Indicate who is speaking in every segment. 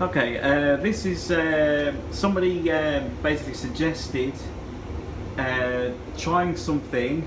Speaker 1: Okay, this is somebody basically suggested trying something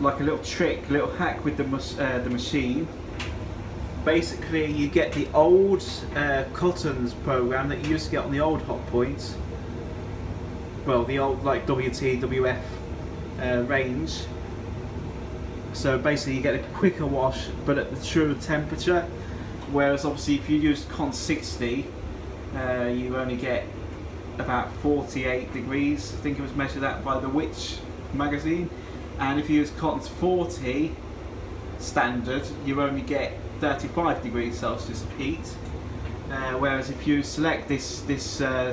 Speaker 1: like a little trick, a little hack with the machine. Basically, you get the old Cottons program that you used to get on the old Hotpoint. Well, the old like WT, WF range. So basically, you get a quicker wash, but at the truer temperature. Whereas obviously if you use Cont 60, you only get about 48 degrees. I think it was measured out by the Witch magazine. And if you use Cont 40 standard, you only get 35 degrees Celsius of heat. Whereas if you select this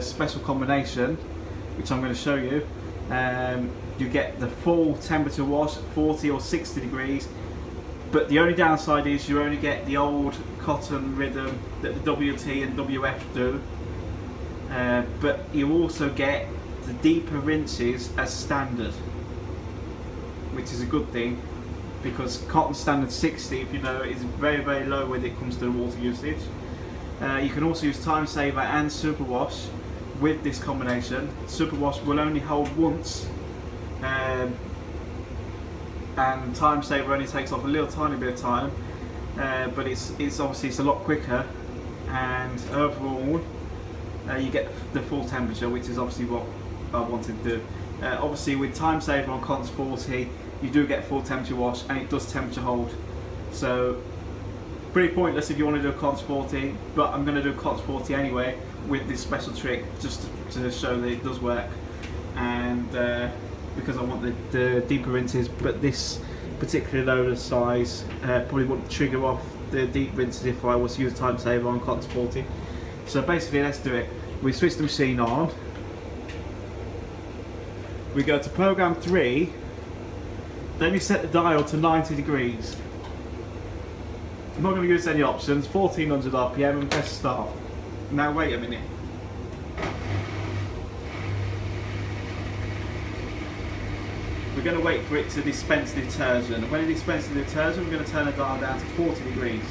Speaker 1: special combination, which I'm going to show you, you get the full temperature wash at 40 or 60 degrees. But the only downside is you only get the old Cotton rhythm that the WT and WF do, but you also get the deeper rinses as standard, which is a good thing, because Cotton standard 60, if you know, is very, very low when it comes to the water usage. You can also use Time Saver and Super Wash with this combination. Super Wash will only hold once, and Time Saver only takes off a little tiny bit of time, but it's obviously it's a lot quicker, and overall you get the full temperature, which is obviously what I wanted to do. Obviously with Time Saver on Cont 40, you do get full temperature wash, and it does temperature hold. So pretty pointless if you want to do a Cont 40, but I'm going to do Cont 40 anyway with this special trick, just to show that it does work, and because I want the deeper rinses, but this particular loader size probably wouldn't trigger off the deep rinses if I was to use Time Saver on Cont 40. So basically, let's do it. We switch the machine on, we go to program 3, then you set the dial to 90 degrees. I'm not going to use any options, 1400 RPM, and press start. Now wait a minute. We're going to wait for it to dispense the detergent. When it dispenses the detergent, we're going to turn the dial down to 40 degrees.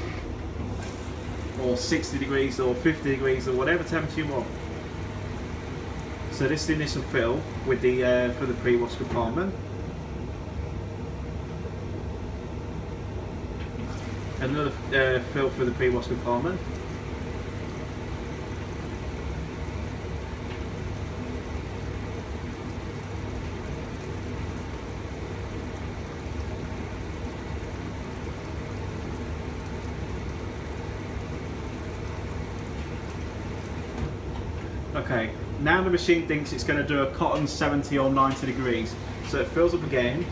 Speaker 1: Or 60 degrees, or 50 degrees, or whatever temperature you want. So this is the initial fill with the for the pre-wash compartment. Another fill for the pre-wash compartment. Okay, now the machine thinks it's going to do a Cotton 70 or 90 degrees, so it fills up again,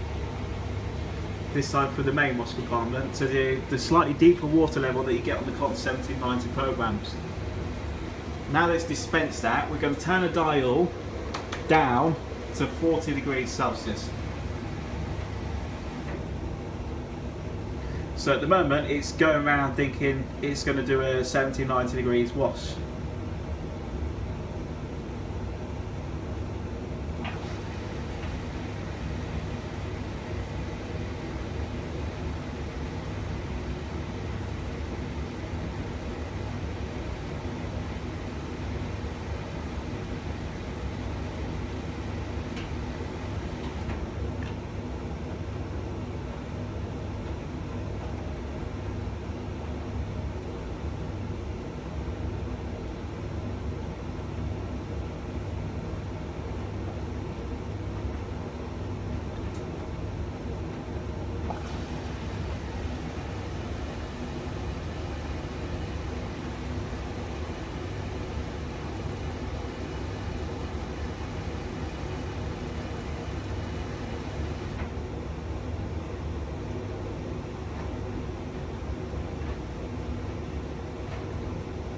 Speaker 1: this time for the main wash compartment, to the slightly deeper water level that you get on the Cotton 70 and 90 programs. Now that it's dispensed that, we're going to turn the dial down to 40 degrees Celsius. So at the moment it's going around thinking it's going to do a 70-90 degrees wash.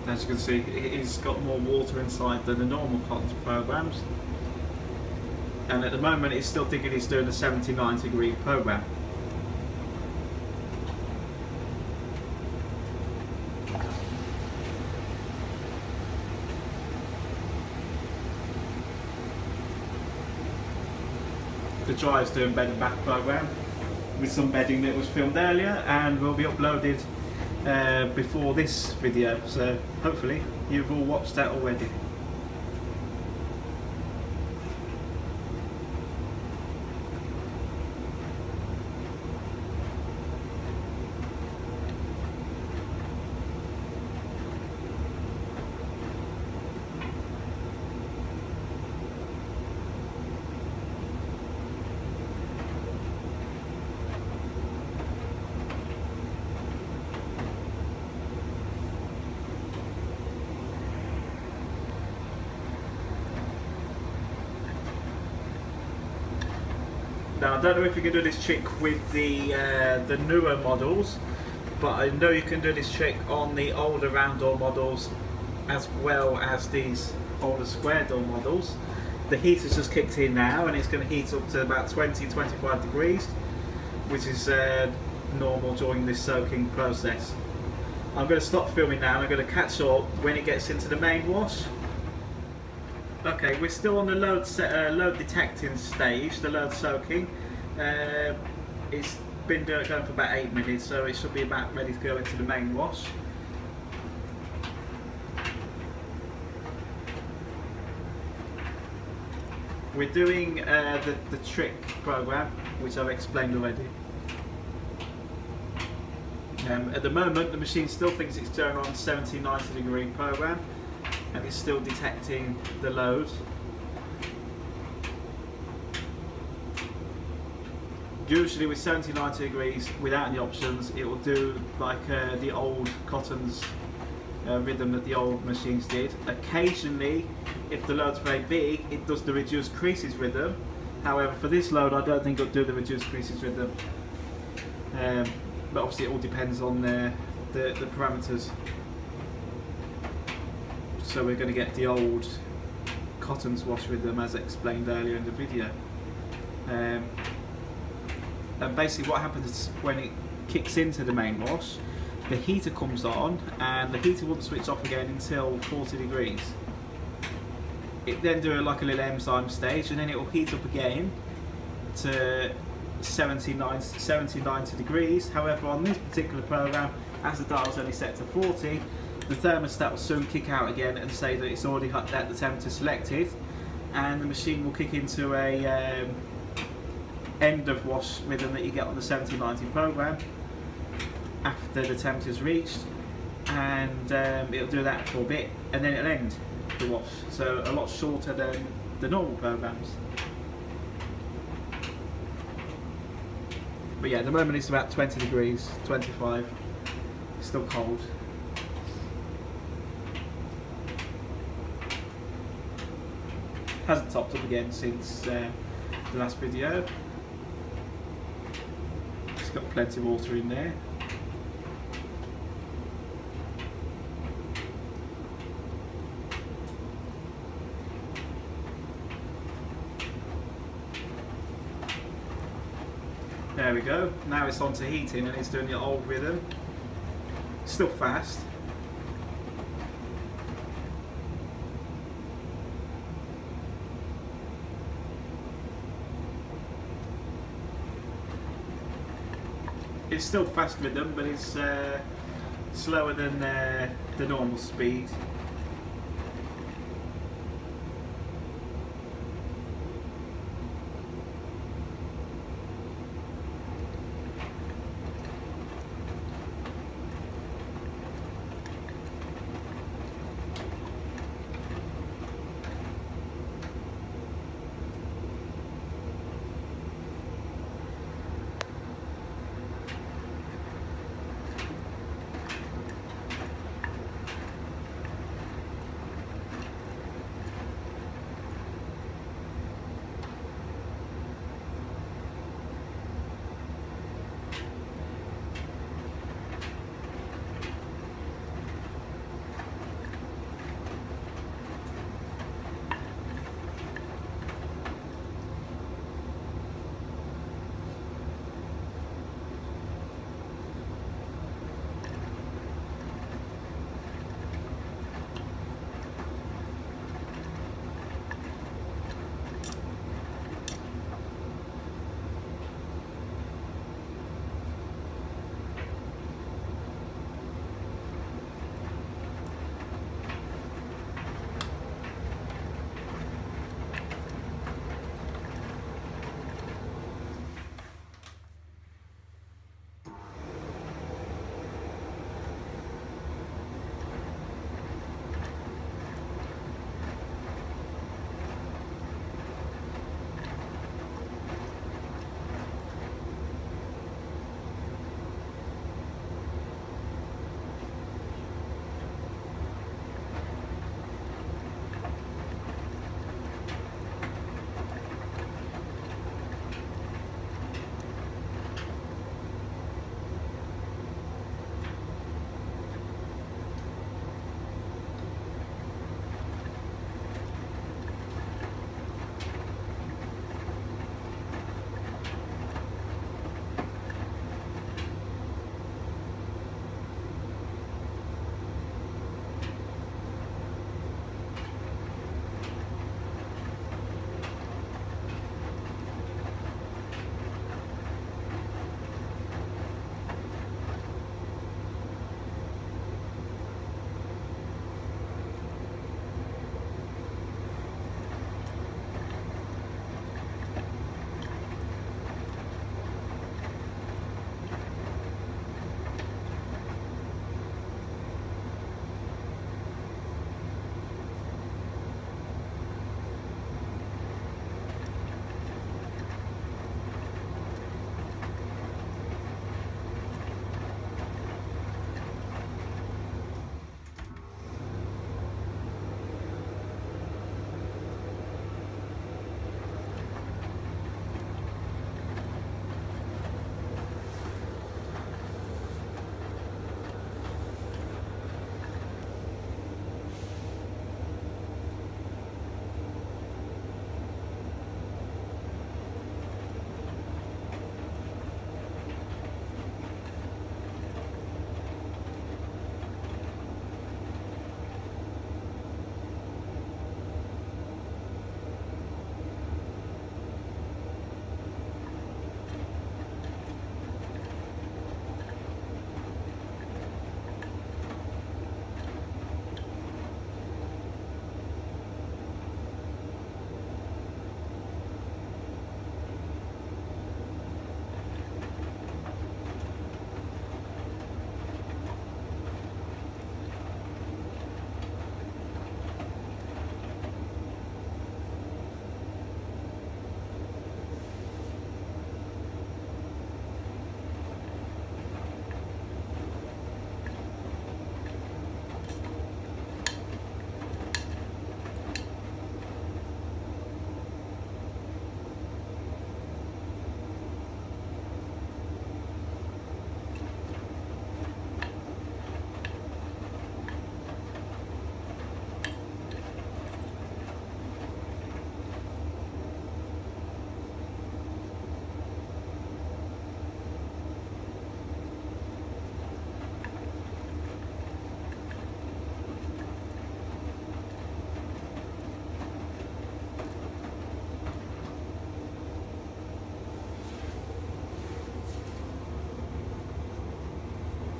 Speaker 1: As you can see, it's got more water inside than the normal Cotton programs, and at the moment it's still thinking it's doing a 70-90 degree program. The dryer's doing bed and bath program with some bedding that was filmed earlier and will be uploaded before this video, so hopefully you've all watched that already. Now I don't know if you can do this trick with the newer models, but I know you can do this trick on the older round door models as well as these older square door models. The heater's just kicked in now and it's going to heat up to about 20-25 degrees, which is normal during this soaking process. I'm going to stop filming now and I'm going to catch up when it gets into the main wash. Okay, we're still on the load detecting stage, the load soaking. It's been going for about 8 minutes, so it should be about ready to go into the main wash. We're doing the trick program, which I've explained already. At the moment, the machine still thinks it's going on 70-90 degree program, and it's still detecting the load. Usually with 70-90 degrees, without any options, it will do like the old Cotton's rhythm that the old machines did. Occasionally, if the load's very big, it does the reduced creases rhythm. However, for this load, I don't think it'll do the reduced creases rhythm. But obviously, it all depends on the parameters. So we're going to get the old Cotton's wash rhythm as explained earlier in the video. And basically what happens is when it kicks into the main wash, the heater comes on and the heater won't switch off again until 40 degrees. It then do like a little enzyme stage and then it will heat up again to 70-90 degrees. However, on this particular program, as the dial's only set to 40, the thermostat will soon kick out again and say that it's already at the temperature selected, and the machine will kick into a end of wash rhythm that you get on the 70-90 program after the temperature is reached, and it'll do that for a bit and then it'll end the wash, so a lot shorter than the normal programs. But yeah, at the moment it's about 20 degrees, 25, it's still cold. Hasn't topped up again since the last video. It's got plenty of water in there. There we go. Now it's on to heating and it's doing the old rhythm. Still fast. It's still fast rhythm, but it's slower than the normal speed.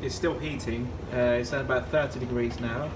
Speaker 1: it's still heating. It's at about 30 degrees now.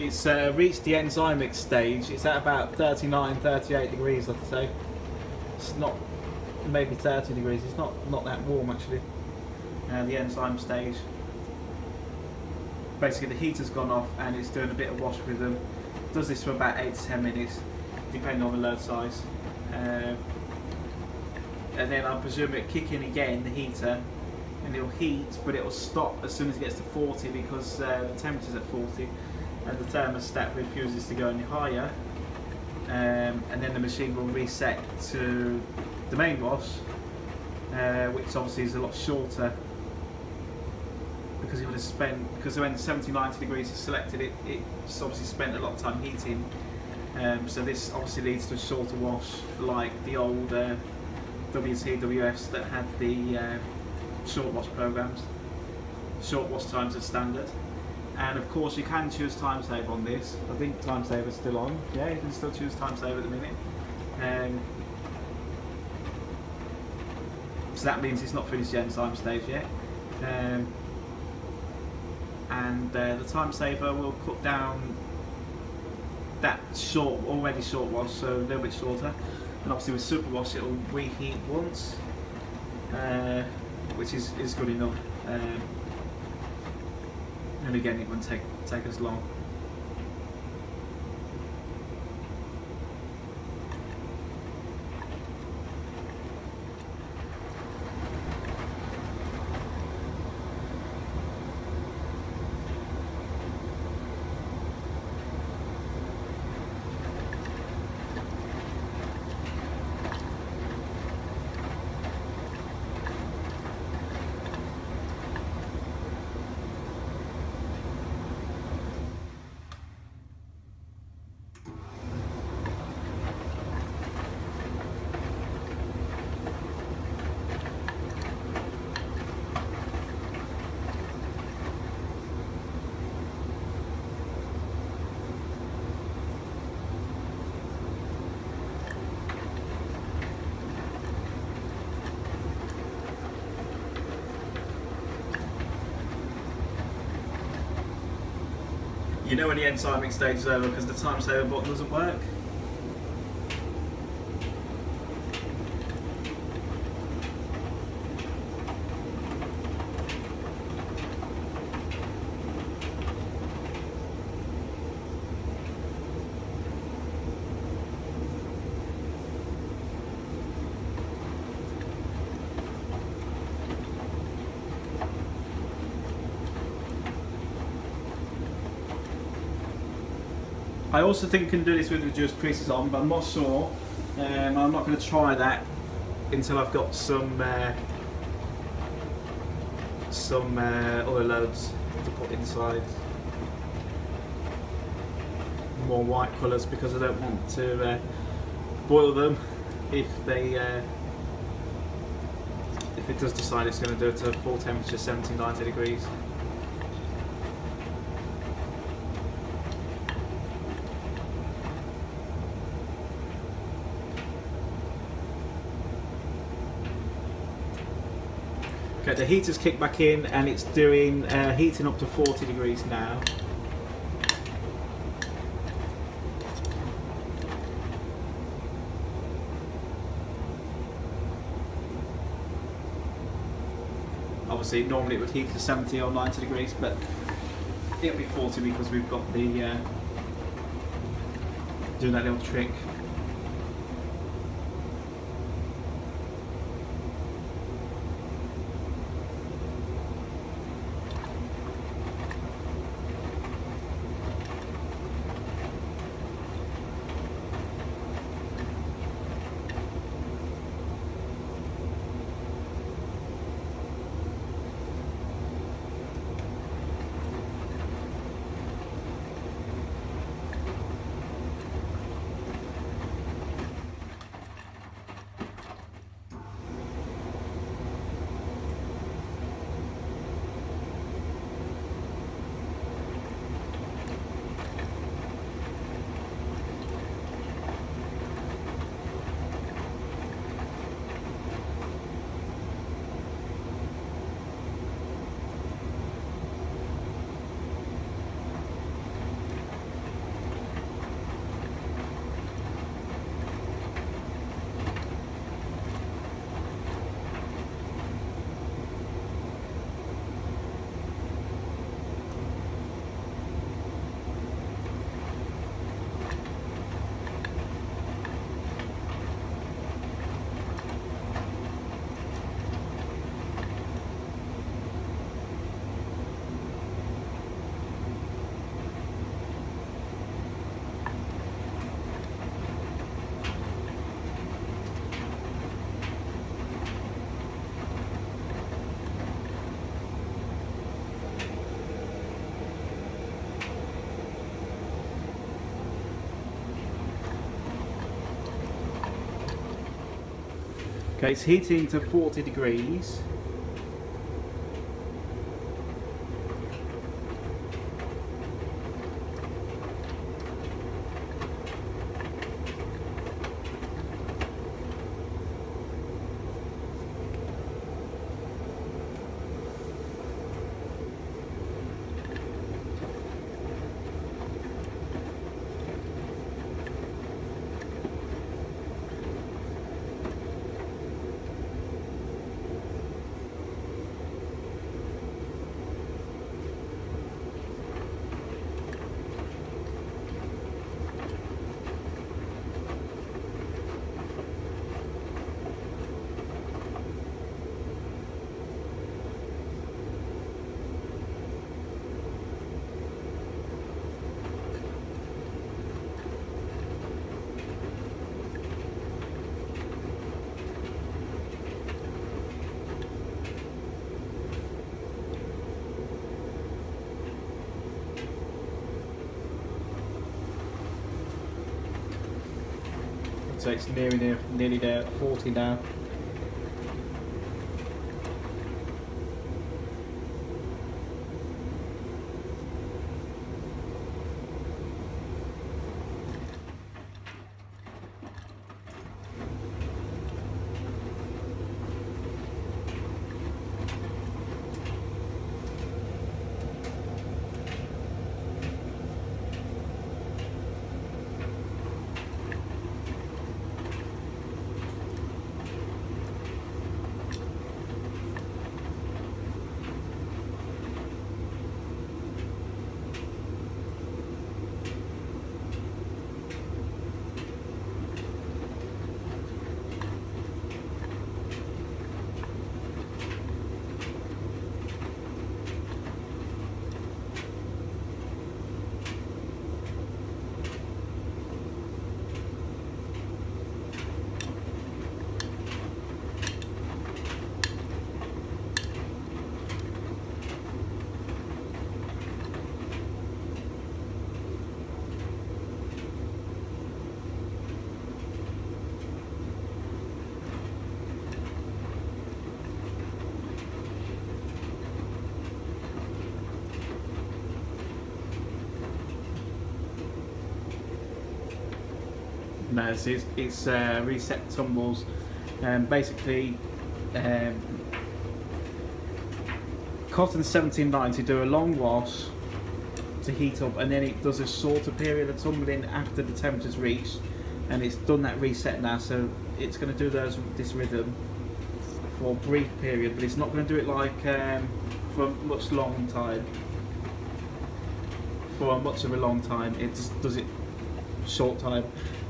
Speaker 1: It's reached the enzymic stage. It's at about 39, 38 degrees, I'd say. It's not, maybe 30 degrees. It's not that warm actually. The enzyme stage. Basically, the heater's gone off and it's doing a bit of wash with them. It does this for about 8 to 10 minutes, depending on the load size. And then I presume it'll kick in again, the heater, and it'll heat, but it'll stop as soon as it gets to 40 because the temperature's at 40. And the thermostat refuses to go any higher, and then the machine will reset to the main wash, which obviously is a lot shorter because it would have spent, because when 70, 90 degrees is selected, it's obviously spent a lot of time heating, so this obviously leads to a shorter wash, like the old WTWFs that had the short wash programs. Short wash times are standard. And of course you can choose time save on this. I think time save is still on. Yeah, you can still choose time save at the minute. So that means it's not finished the enzyme stage yet. The time saver will cut down that already short wash, so a little bit shorter. And obviously with super wash it'll reheat once, which is good enough. And again, it won't take as long. You know when the enzymic stage is over because the time saver button doesn't work. I also think you can do this with reduced creases on, but I'm not sure. I'm not going to try that until I've got some other loads to put inside. More white colours, because I don't want to boil them if it does decide it's going to do it to full temperature, 70, 90 degrees. Okay, the heater's kicked back in and it's doing heating up to 40 degrees now. obviously normally it would heat to 70 or 90 degrees, but it'll be 40 because we've got the doing that little trick. Okay, it's heating to 40 degrees. So it's nearly there, 40 now. No, so it's reset tumbles. Basically, cotton 1790 do a long wash to heat up, and then it does a shorter period of tumbling after the temperature's reached, and it's done that reset now. So it's going to do this rhythm for a brief period, but it's not going to do it like for a much long time. For a much of a long time, it just does it short time,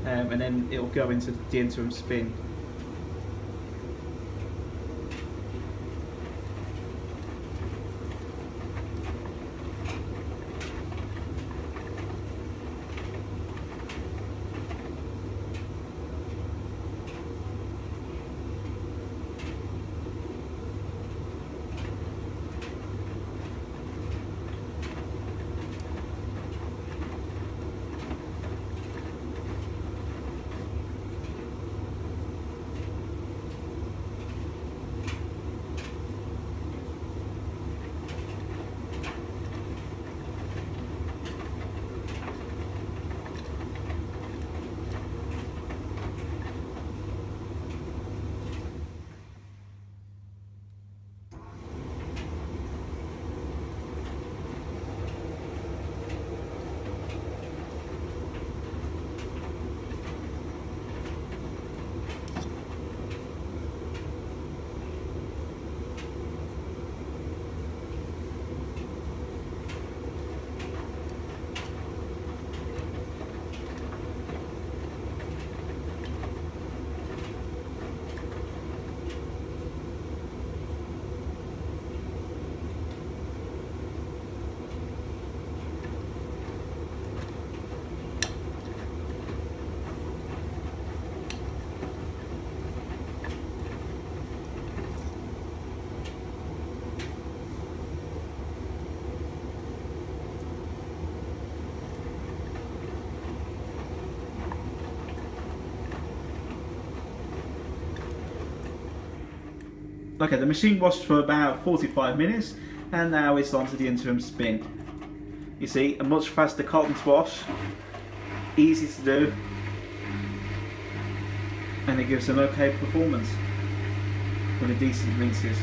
Speaker 1: and then it'll go into the interim spin. Okay, the machine washed for about 45 minutes and now it's on to the interim spin. You see, a much faster cotton wash, easy to do, and it gives an okay performance with a decent rinses.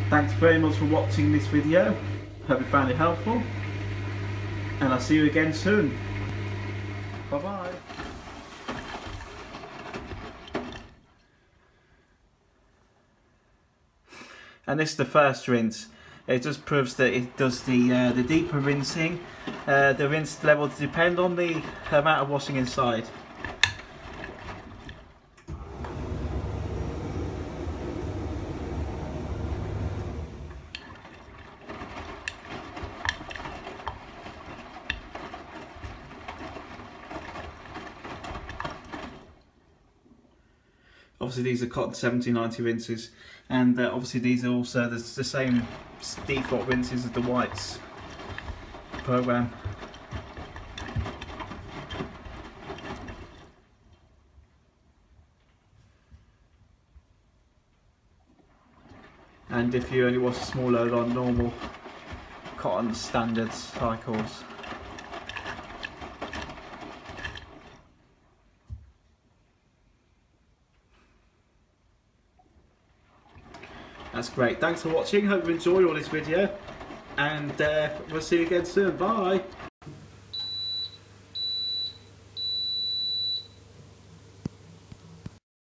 Speaker 1: Thanks very much for watching this video, hope you found it helpful, and I'll see you again soon. Bye bye. And this is the first rinse. It just proves that it does the deeper rinsing. The rinse level depends on the amount of washing inside. Obviously these are cotton 1790 rinses, and obviously these are also the same default rinses as the whites program. And if you only wash a small load on normal cotton standard cycles. That's great. Thanks for watching. Hope you enjoyed all this video, and we'll see you again soon. Bye.